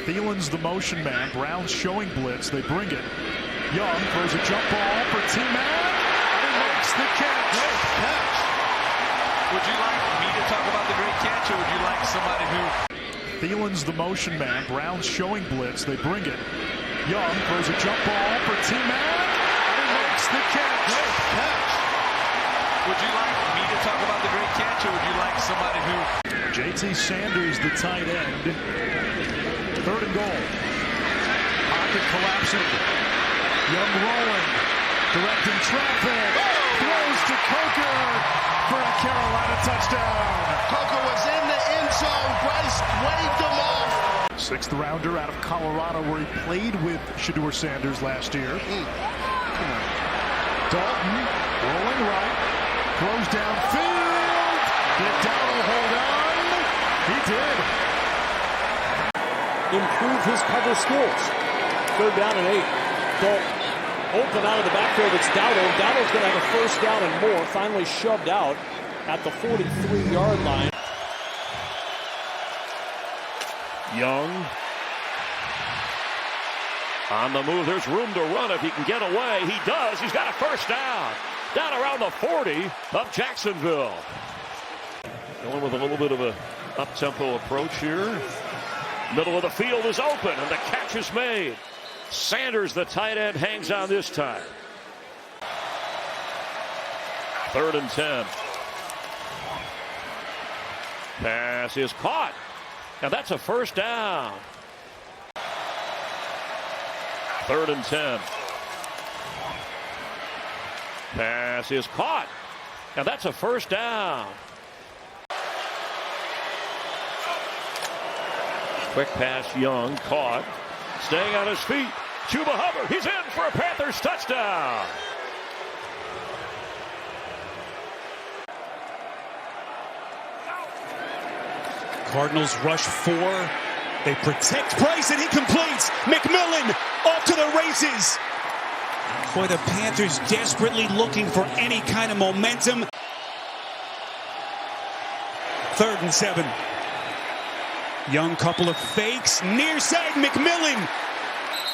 Thielen's the motion man. Brown's showing blitz. They bring it. Young throws a jump ball for T-Man. And he makes the catch. Great catch. Would you like me to talk about the great catch, or would you like somebody who... Thielen's the motion man. Brown's showing blitz. They bring it. Young throws a jump ball for T-Man. And he makes the catch. Great catch. Would you like me to talk about the great catch, or would you like somebody who... J.T. Sanders, the tight end. 3rd and goal. Pocket collapsing. Young rolling. Directing traffic. Throws to Coker for a Carolina touchdown. Coker was in the end zone. Bryce waved him off. 6th rounder out of Colorado, where he played with Shedeur Sanders last year. Dalton rolling right. Throws downfield. Did Dowdle hold on? He did. Improve his cover skills. 3rd down and 8. Dalton open out of the backfield. It's Dowdle. Dowdle's going to have a 1st down and more. Finally shoved out at the 43-yard line. Young on the move. There's room to run if he can get away. He does. He's got a 1st down. Down around the 40 of Jacksonville. Going with a little bit of a up-tempo approach here. Middle of the field is open, and the catch is made. Sanders, the tight end, hangs on this time. 3rd and 10. Pass is caught. Now that's a 1st down. 3rd and 10. Pass is caught. Now that's a 1st down. Quick pass, Young, caught. Staying on his feet. Chuba Hubbard, he's in for a Panthers touchdown. Cardinals rush 4. They protect Bryce, and he completes. McMillan off to the races. Boy, the Panthers desperately looking for any kind of momentum. 3rd and 7. Young, couple of fakes. Near side, McMillan.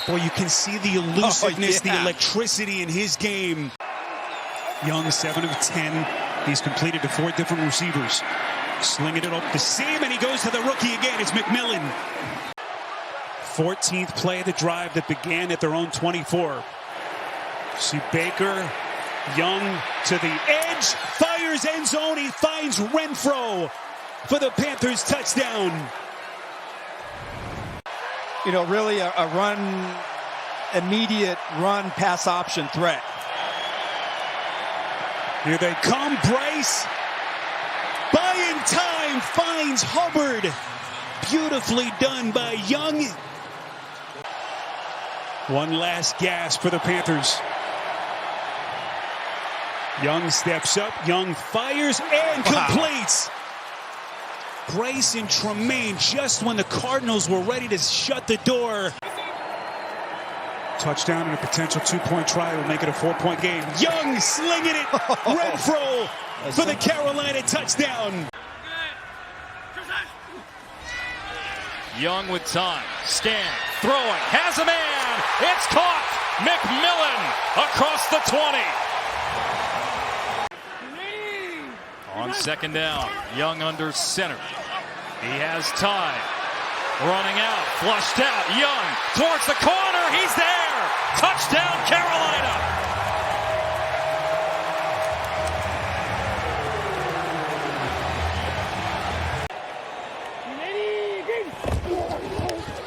Boy, you can see the elusiveness, the electricity in his game. Young, 7 of 10. He's completed to 4 different receivers. Slinging it up the seam, and he goes to the rookie again. It's McMillan. 14th play of the drive that began at their own 24. See Baker. Young to the edge. Fires end zone. He finds Renfro for the Panthers touchdown. You know, really a run, immediate run pass option threat. Here they come, Bryce. Buying time, finds Hubbard. Beautifully done by Young. One last gasp for the Panthers. Young steps up, Young fires and completes. Bryce and Tremaine just when the Cardinals were ready to shut the door. Touchdown and a potential 2-point try will make it a 4-point game. Young slinging it. Renfro for the Carolina touchdown. Young with time. Scan. Throwing. Has a man. It's caught. McMillan across the 20. On 2nd down. Young under center. He has time. Running out. Flushed out. Young towards the corner. He's there. Touchdown, Carolina.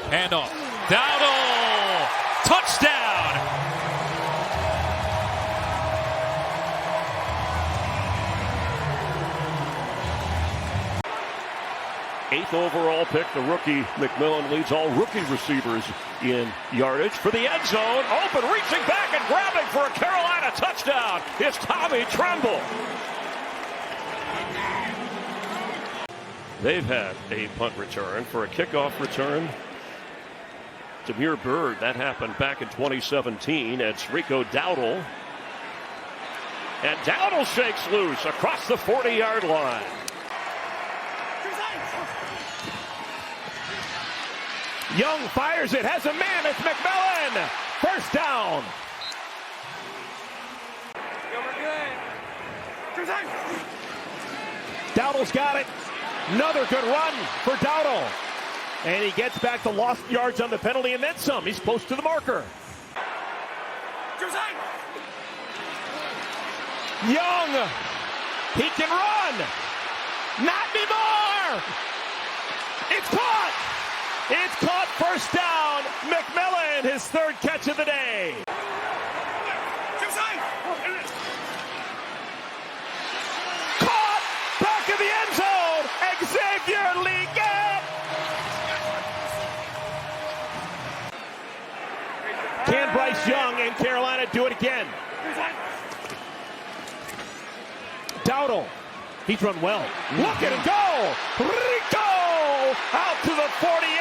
Handoff. Dowdle. Touchdown. Eighth overall pick, the rookie McMillan leads all rookie receivers in yardage for the end zone. Open, reaching back and grabbing for a Carolina touchdown. It's Tommy Tremble. They've had a punt return for a kickoff return. Demir Bird, that happened back in 2017. It's Rico Dowdle. And Dowdle shakes loose across the 40-yard line. Young fires it, has a man, it's McMillan. First down. Dowdle's got it. Another good run for Dowdle. And he gets back the lost yards on the penalty and then some. He's close to the marker. Young, he can run. Not anymore. It's caught. It's caught, first down. McMillan, his third catch of the day. Caught, back of the end zone. Xavier Leggett. Can Bryce Young and Carolina do it again? Dowdle, he's run well. Look at him go! Rico out to the 48.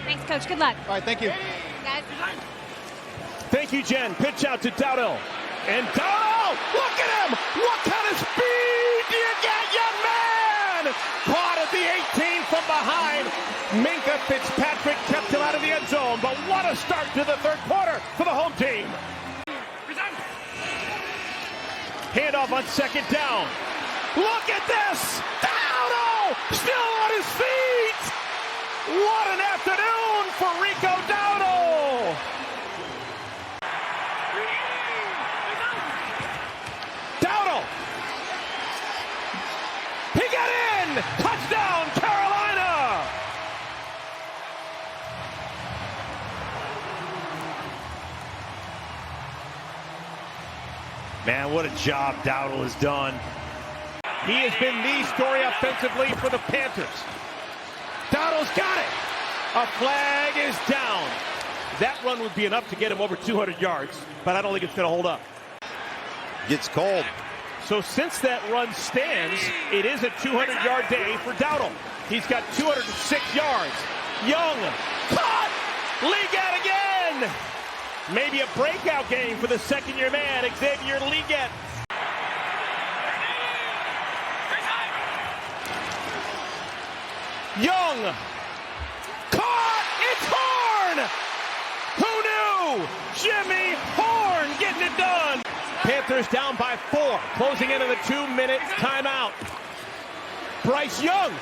Thanks, Coach. Good luck. All right, thank you. Guys. Thank you, Jen. Pitch out to Dowdle. And Dowdle, look at him! What kind of speed do you get, young man? Caught at the 18 from behind. Minka Fitzpatrick kept him out of the end zone, but what a start to the third quarter for the home team. Handoff on second down. Look at this! Dowdle still on his feet! What an afternoon for Rico Dowdle! Dowdle! He got in! Touchdown, Carolina! Man, what a job Dowdle has done. He has been the story offensively for the Panthers. Dowdle's got it. A flag is down. That run would be enough to get him over 200 yards, but I don't think it's going to hold up. Gets cold. So since that run stands, it is a 200-yard day for Dowdle. He's got 206 yards. Young, caught! Leggett again! Maybe a breakout game for the second-year man, Xavier Leggett. Young, caught! It's Horn! Who knew? Jimmy Horn getting it done. Panthers down by 4, closing into the 2-minute timeout. Bryce Young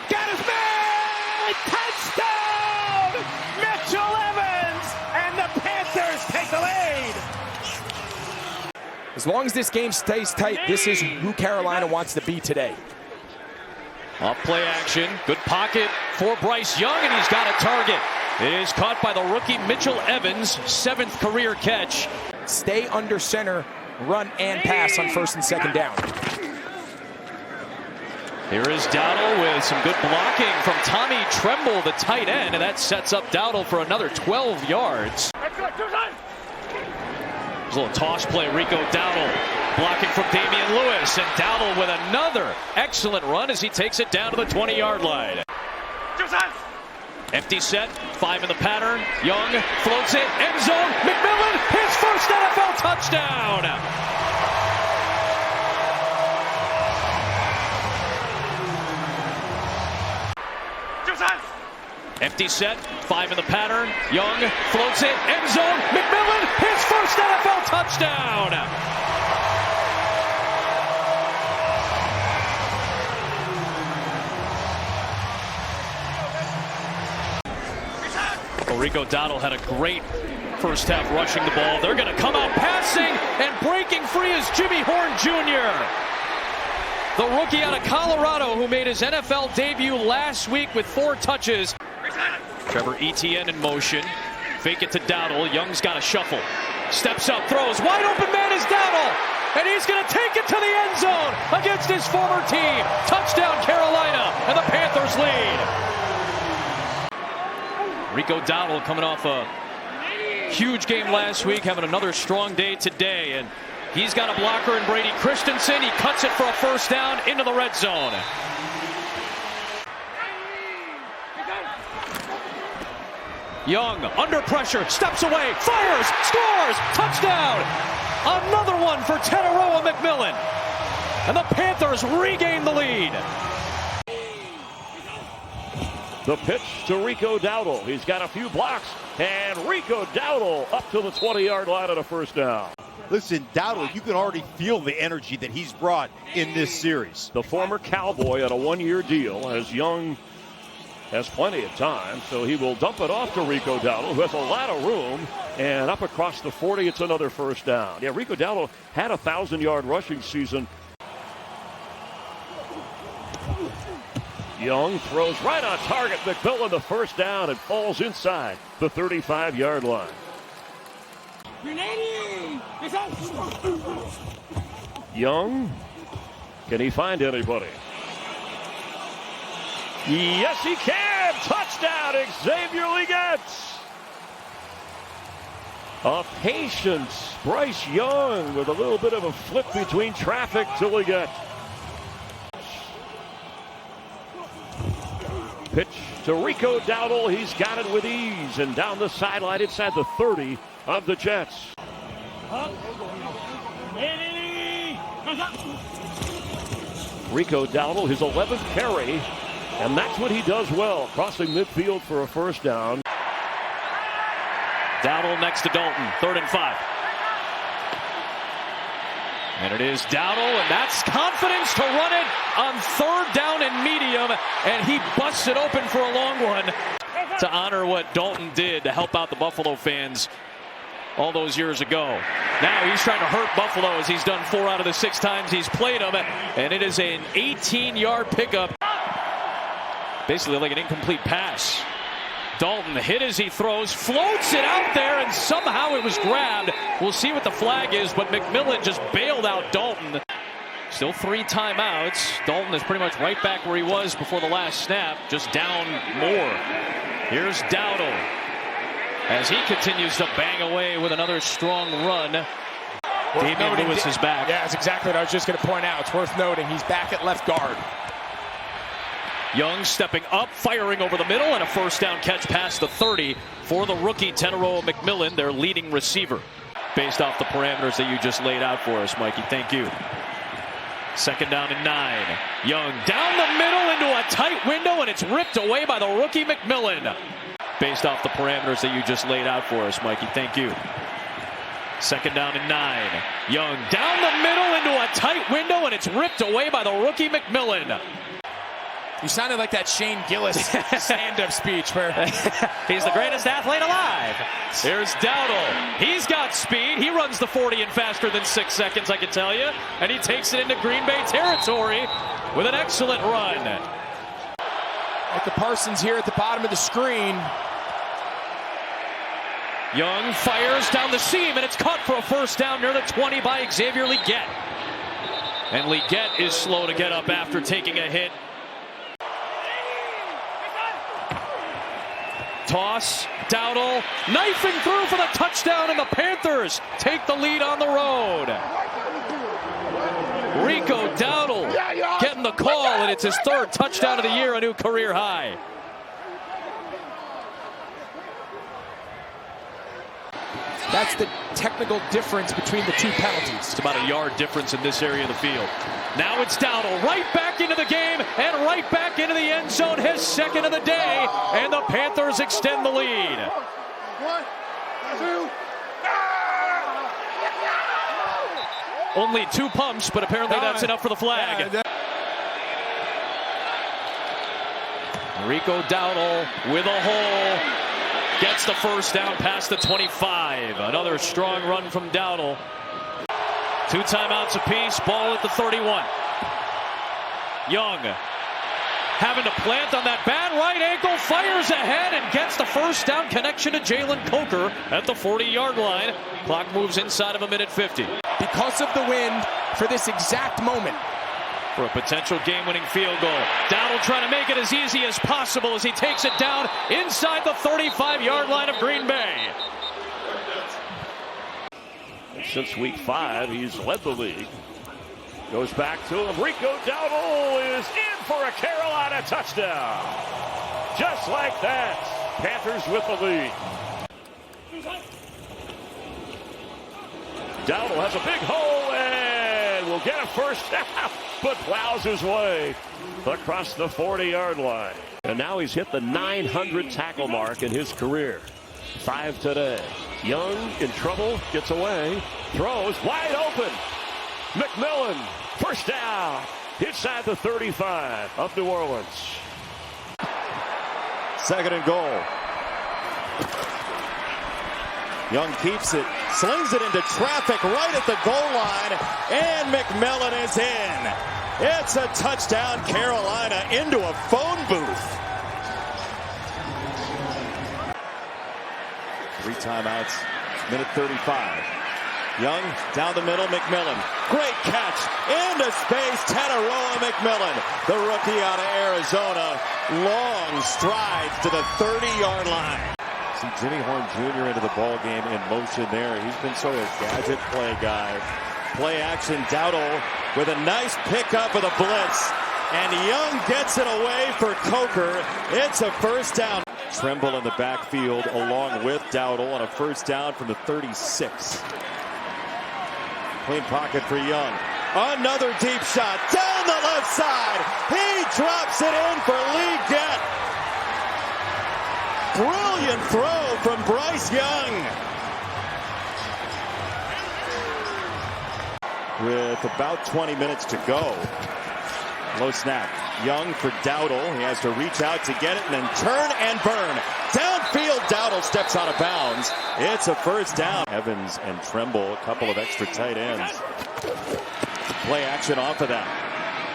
got his man! Touchdown! Mitchell Evans! And the Panthers take the lead. As long as this game stays tight, this is who Carolina wants to be today. Off play action, good pocket for Bryce Young, and he's got a target. It is caught by the rookie Mitchell Evans, 7th career catch. Stay under center, run and pass on first and second down. Here is Dowdle with some good blocking from Tommy Tremble, the tight end, and that sets up Dowdle for another 12 yards. There's a little toss play, Rico Dowdle blocking from Damian Lewis, and Dowdle with another excellent run as he takes it down to the 20-yard line. Empty set, 5 in the pattern. Young floats it, end zone. McMillan, his first NFL touchdown. Empty set, 5 in the pattern. Young floats it, end zone. McMillan, his first NFL touchdown. Rico Dowdle had a great first half rushing the ball. They're going to come out passing, and breaking free is Jimmy Horn Jr., the rookie out of Colorado who made his NFL debut last week with 4 touches. Trevor Etienne in motion. Fake it to Dowdle. Young's got a shuffle. Steps up, throws. Wide open man is Dowdle. And he's going to take it to the end zone against his former team. Touchdown Carolina, and the Panthers lead. Rico Dowdle coming off a huge game last week, having another strong day today. And he's got a blocker in Brady Christensen. He cuts it for a first down into the red zone. Young, under pressure, steps away, fires, scores, touchdown! Another one for Tetairoa McMillan. And the Panthers regain the lead. The pitch to Rico Dowdle. He's got a few blocks, and Rico Dowdle up to the 20-yard line at a first down. Listen, Dowdle, you can already feel the energy that he's brought in this series. The former Cowboy on a one-year deal, as Young has plenty of time, so he will dump it off to Rico Dowdle, who has a lot of room, and up across the 40, it's another first down. Yeah, Rico Dowdle had a 1,000-yard rushing season. Young throws right on target. McMillan the first down and falls inside the 35-yard line. Young, can he find anybody? Yes, he can. Touchdown, Xavier Leggett. A patience. Bryce Young with a little bit of a flip between traffic to Leggett. Pitch to Rico Dowdle. He's got it with ease and down the sideline inside the 30 of the Jets. Rico Dowdle, his 11th carry, and that's what he does well, crossing midfield for a first down. Dowdle next to Dalton, 3rd and 5. And it is Dowdle, and that's confidence to run it on 3rd down and medium, and he busts it open for a long one to honor what Dalton did to help out the Buffalo fans all those years ago. Now he's trying to hurt Buffalo, as he's done 4 out of the 6 times he's played them, and it is an 18-yard pickup. Basically like an incomplete pass. Dalton hit as he throws, floats it out there, and somehow it was grabbed. We'll see what the flag is, but McMillan just bailed out Dalton. Still 3 timeouts. Dalton is pretty much right back where he was before the last snap, just down more. Here's Dowdle as he continues to bang away with another strong run. Damian Lewis is back. Yeah, that's exactly what I was just going to point out. It's worth noting he's back at left guard. Young stepping up, firing over the middle, and a first down catch past the 30 for the rookie Tetairoa McMillan, their leading receiver. Based off the parameters that you just laid out for us, Mikey. Thank you. 2nd down and 9. Young down the middle into a tight window, and it's ripped away by the rookie McMillan. Based off the parameters that you just laid out for us, Mikey. Thank you. 2nd down and 9. Young down the middle into a tight window, and it's ripped away by the rookie McMillan. You sounded like that Shane Gillis stand-up speech where he's the greatest athlete alive. Here's Dowdle. He's got speed. He runs the 40 in faster than 6 seconds, I can tell you. And he takes it into Green Bay territory with an excellent run. At the Parsons here at the bottom of the screen. Young fires down the seam, and it's caught for a first down near the 20 by Xavier Leggett. And Leggett is slow to get up after taking a hit. Toss, Dowdle, knifing through for the touchdown, and the Panthers take the lead on the road. Rico Dowdle getting the call, and it's his 3rd touchdown of the year, a new career high. That's the technical difference between the 2 penalties. It's about a yard difference in this area of the field. Now it's Dowdle right back into the game and right back into the end zone, his 2nd of the day, and the Panthers extend the lead. 1, 2. Only 2 pumps, but apparently that's enough for the flag. Rico Dowdle with a hole. Gets the first down past the 25. Another strong run from Dowdle. 2 timeouts apiece. Ball at the 31. Young having to plant on that bad right ankle. Fires ahead and gets the first down connection to Jalen Coker at the 40-yard line. Clock moves inside of 1:50. Because of the wind for this exact moment. For a potential game-winning field goal. Dowdle trying to make it as easy as possible as he takes it down inside the 35-yard line of Green Bay. Since week 5, he's led the league. Goes back to him. Rico Dowdle is in for a Carolina touchdown. Just like that, Panthers with the lead. Dowdle has a big hole, and and will get a first down, but plows his way across the 40-yard line. And now he's hit the 900 tackle mark in his career. 5 today. Young in trouble, gets away, throws, wide open. McMillan, first down, inside the 35 of New Orleans. 2nd and goal. Young keeps it, slings it into traffic right at the goal line, and McMillan is in. It's a touchdown, Carolina, into a phone booth. 3 timeouts, minute 35. Young down the middle, McMillan. Great catch into space, Tetairoa McMillan, the rookie out of Arizona. Long strides to the 30-yard line. See Jimmy Horn Jr. into the ball game in motion there. He's been sort of a gadget play guy. Play action, Dowdle with a nice pickup of the blitz. And Young gets it away for Coker. It's a first down. Tremble in the backfield along with Dowdle on a first down from the 36. Clean pocket for Young. Another deep shot down the left side. He drops it in for Lee Gett. Brilliant throw from Bryce Young. With about 20 minutes to go. Low snap. Young for Dowdle. He has to reach out to get it and then turn and burn. Downfield, Dowdle steps out of bounds. It's a first down. Evans and Tremble, a couple of extra tight ends. Play action off of that.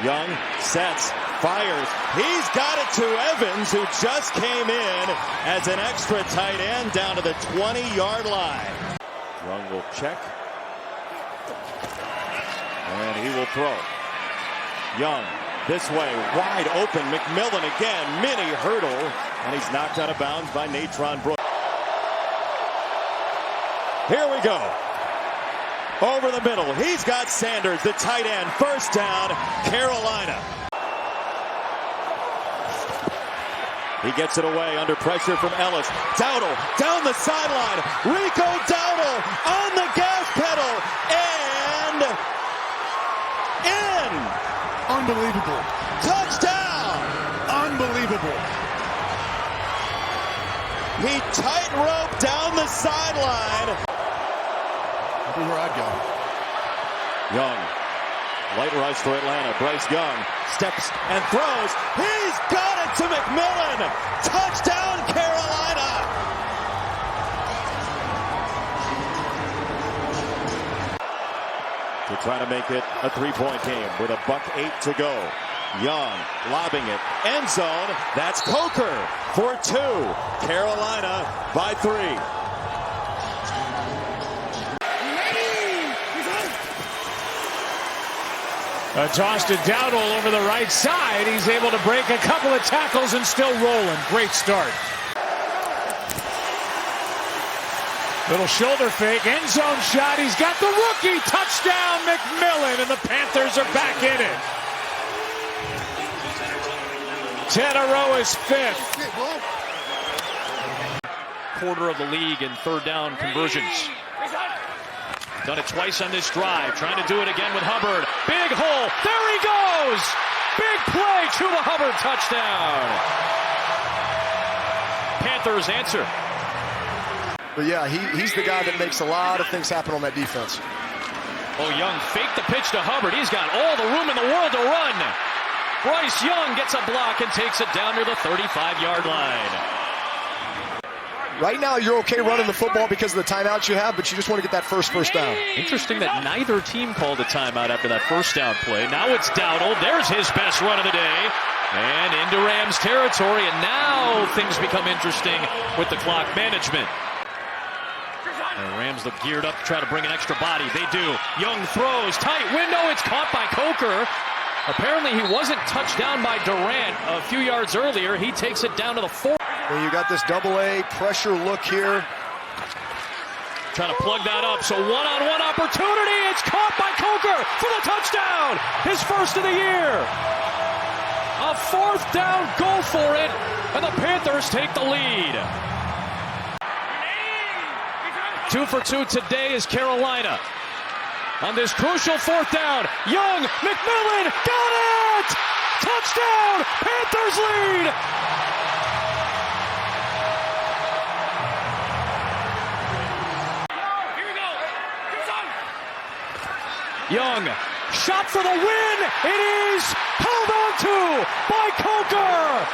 Young sets, fires. He's got it to Evans, who just came in as an extra tight end down to the 20-yard line. Young will check. And he will throw. Young this way, wide open. McMillan again, mini hurdle, and he's knocked out of bounds by Natron Brooks. Here we go. Over the middle, he's got Sanders, the tight end. First down, Carolina. He gets it away under pressure from Ellis. Dowdle down the sideline. Rico Dowdle on the gas pedal and in. Unbelievable. Touchdown! Unbelievable. He tightrope down the sideline. That'd be where I'd go. Young. Light rush for Atlanta. Bryce Young steps and throws. He's got it to McMillan. Touchdown, Carolina. To try to make it a 3-point game with a $1:08 to go. Young lobbing it. End zone. That's Coker for 2. Carolina by 3. A toss to Dowdle over the right side. He's able to break a couple of tackles and still rolling. Great start. Little shoulder fake, end zone shot. He's got the rookie touchdown, McMillan, and the Panthers are back in it. Tetairoa's 5th. Quarter of the league in third down conversions. Done it twice on this drive. Trying to do it again with Hubbard. Big hole. There he goes. Big play. Chuba Hubbard touchdown. Panthers answer. But yeah, he's the guy that makes a lot of things happen on that defense. Oh, Young faked the pitch to Hubbard. He's got all the room in the world to run. Bryce Young gets a block and takes it down to the 35-yard line. Right now, you're okay running the football because of the timeouts you have, but you just want to get that first down. Interesting that neither team called a timeout after that first down play. Now it's Dowdle. There's his best run of the day. And into Rams territory. And now things become interesting with the clock management. And Rams look geared up to try to bring an extra body. They do. Young throws. Tight window. It's caught by Coker. Apparently he wasn't touched down by Durant a few yards earlier. He takes it down to the 4. Well, you got this double-A pressure look here. Trying to plug that up. So one-on-one opportunity. It's caught by Coker for the touchdown. His first of the year. A 4th down. Go for it. And the Panthers take the lead. 2 for 2 today is Carolina. on this crucial fourth down. Young, McMillan, got it! Touchdown! Panthers lead! Young, shot for the win! It is held on to by Coker!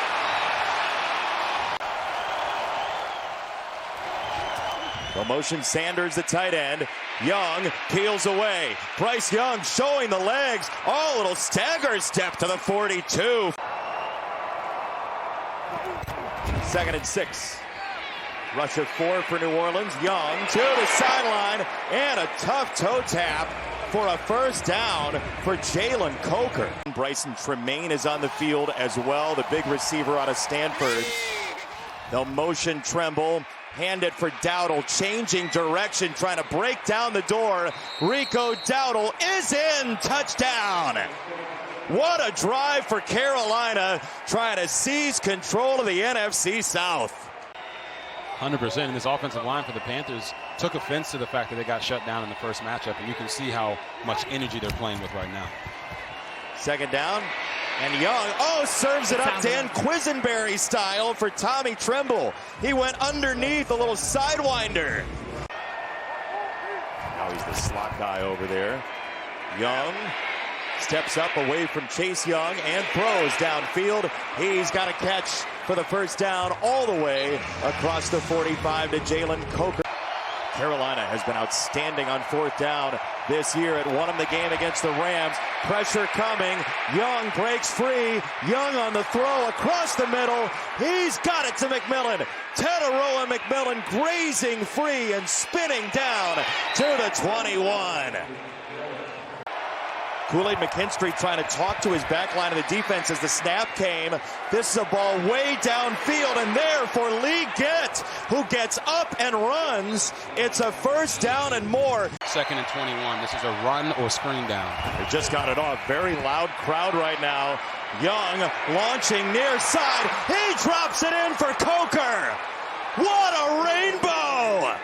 The motion Sanders, the tight end. Young peels away. Bryce Young showing the legs. Oh, a little stagger step to the 42. 2nd and 6. Rush of 4 for New Orleans. Young to the sideline and a tough toe tap for a first down for Jalen Coker. Bryson Tremaine is on the field as well, the big receiver out of Stanford. They'll motion Tremble. Hand it for Dowdle, changing direction, trying to break down the door. Rico Dowdle is in. Touchdown. What a drive for Carolina, trying to seize control of the NFC South. 100%. And this offensive line for the Panthers took offense to the fact that they got shut down in the first matchup, and you can see how much energy they're playing with right now. 2nd down, and Young, serves it up Dan Quisenberry style for Tommy Tremble. He went underneath, a little sidewinder. Now he's the slot guy over there. Young steps up away from Chase Young and throws downfield. He's got a catch for the first down all the way across the 45 to Jalen Coker. Carolina has been outstanding on 4th down this year. It won him the game against the Rams. Pressure coming. Young breaks free. Young on the throw across the middle. He's got it to McMillan. Tetairoa McMillan grazing free and spinning down to the 21. Kool-Aid McKinstry trying to talk to his back line of the defense as the snap came. This is a ball way downfield, and there for Lee Gett, who gets up and runs. It's a first down and more. 2nd and 21. This is a run or screen down. They just got it off. Very loud crowd right now. Young launching near side. He drops it in for Coker. What a rainbow!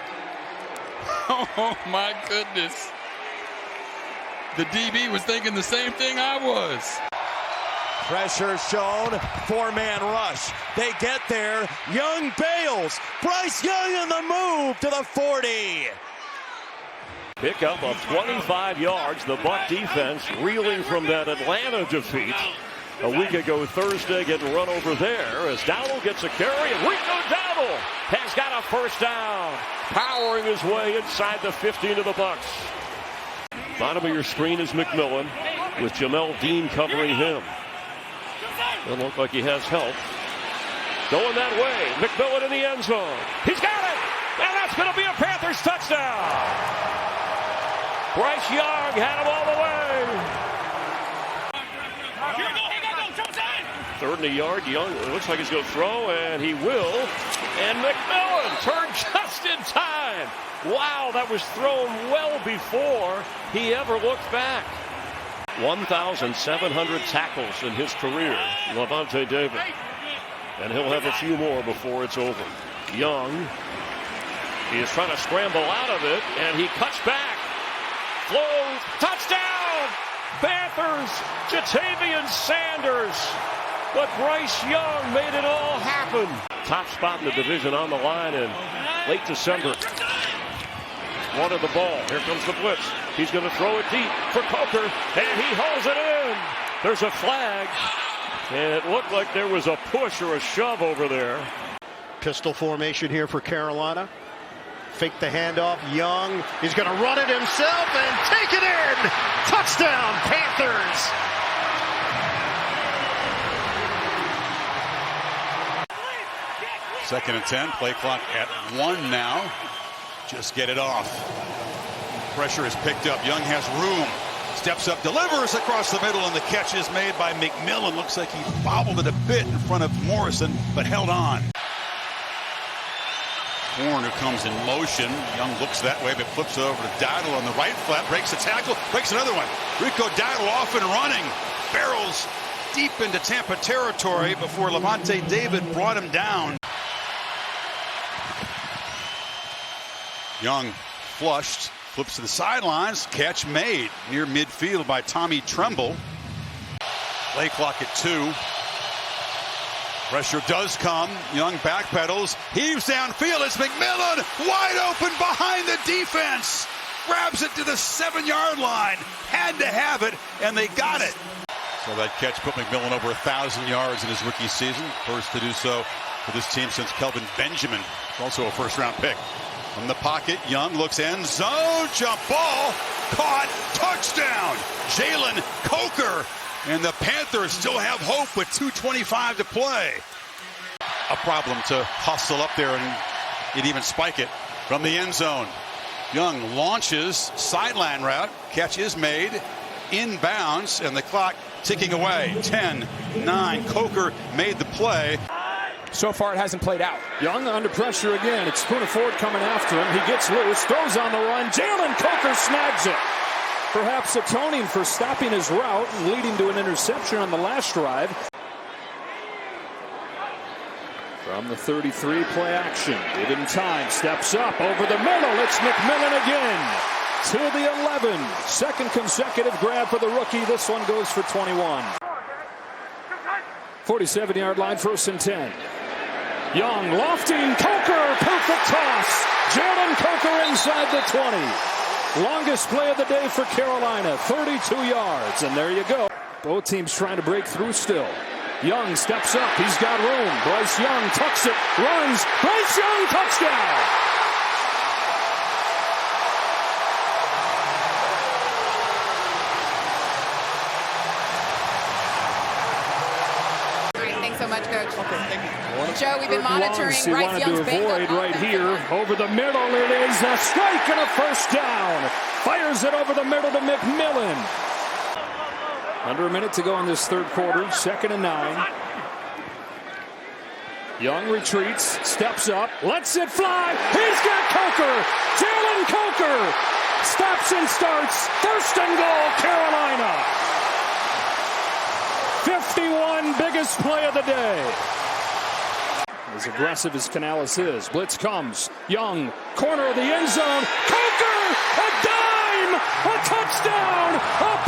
Oh, my goodness. The DB was thinking the same thing I was. Pressure shown, 4-man rush. They get there, Young bails. Bryce Young on the move to the 40. Pickup of 25 yards. The Buck defense reeling from that Atlanta defeat a week ago Thursday, getting run over there as Dowdle gets a carry, and Rico Dowdle has got a first down, powering his way inside the 15 of the Bucks. Bottom of your screen is McMillan with Jamel Dean covering him. Doesn't look like he has help. Going that way, McMillan in the end zone. He's got it, and that's going to be a Panthers touchdown. Bryce Young had him all the way. 3rd and a yard. Young, it looks like he's going to throw, and he will. And McMillan turned just in time. Wow, that was thrown well before he ever looked back. 1,700 tackles in his career, Lavonte David. And he'll have a few more before it's over. Young, he is trying to scramble out of it, and he cuts back. Flows, touchdown! Panthers, Jatavian Sanders. But Bryce Young made it all happen. Top spot in the division on the line in late December. Wanted the ball. Here comes the blitz. He's going to throw it deep for Coker, and he holds it in. There's a flag, and it looked like there was a push or a shove over there. Pistol formation here for Carolina. Fake the handoff. Young is going to run it himself and take it in. Touchdown, Panthers. Second and 10. Play clock at 1 now. Just get it off. Pressure is picked up. Young has room. Steps up, delivers across the middle, and the catch is made by McMillan. Looks like he bobbled it a bit in front of Morrison, but held on. Horn, who comes in motion. Young looks that way, but flips it over to Dowdle on the right flat. Breaks a tackle, breaks another one. Rico Dowdle off and running. Barrels deep into Tampa territory before Lavonte David brought him down. Young flushed, Flips to the sidelines. Catch made near midfield by Tommy Tremble. Play clock at 2. Pressure does come. Young backpedals. Heaves downfield. It's McMillan wide open behind the defense. Grabs it to the 7-yard line. Had to have it, and they got it. So that catch put McMillan over 1,000 yards in his rookie season. First to do so for this team since Kelvin Benjamin, also a first-round pick. From the pocket, Young looks end zone, jump ball, caught, touchdown. Jalen Coker, and the Panthers still have hope with 2:25 to play. A problem to hustle up there and even spike it from the end zone. Young launches, sideline route, catch is made, inbounds, and the clock ticking away. 10-9, Coker made the play. So far, it hasn't played out. Young under pressure again. It's Spooner Ford coming after him. He gets loose, throws on the run. Jalen Coker snags it. Perhaps atoning for stopping his route and leading to an interception on the last drive. From the 33, play action. Given time, steps up over the middle. It's McMillan again. To the 11. Second consecutive grab for the rookie. This one goes for 21. 47-yard line, 1st and 10. Young lofting, Coker, perfect toss. Jalen Coker inside the 20. Longest play of the day for Carolina, 32 yards. And there you go. Both teams trying to break through still. Young steps up. He's got room. Bryce Young tucks it, runs. Bryce Young, touchdown. Thanks so much, Coach. Okay, thank you. Joe, we've been monitoring he Bryce wanted Young's to avoid right here. Over the middle, it is a strike and a first down. Fires it over the middle to McMillan. Under a minute to go in this third quarter. 2nd and 9. Young retreats, steps up, lets it fly. He's got Coker. Jalen Coker stops and starts. 1st and goal, Carolina. 51, biggest play of the day. As aggressive as Canales is, blitz comes. Young, corner of the end zone. Coker, a dime, a touchdown, a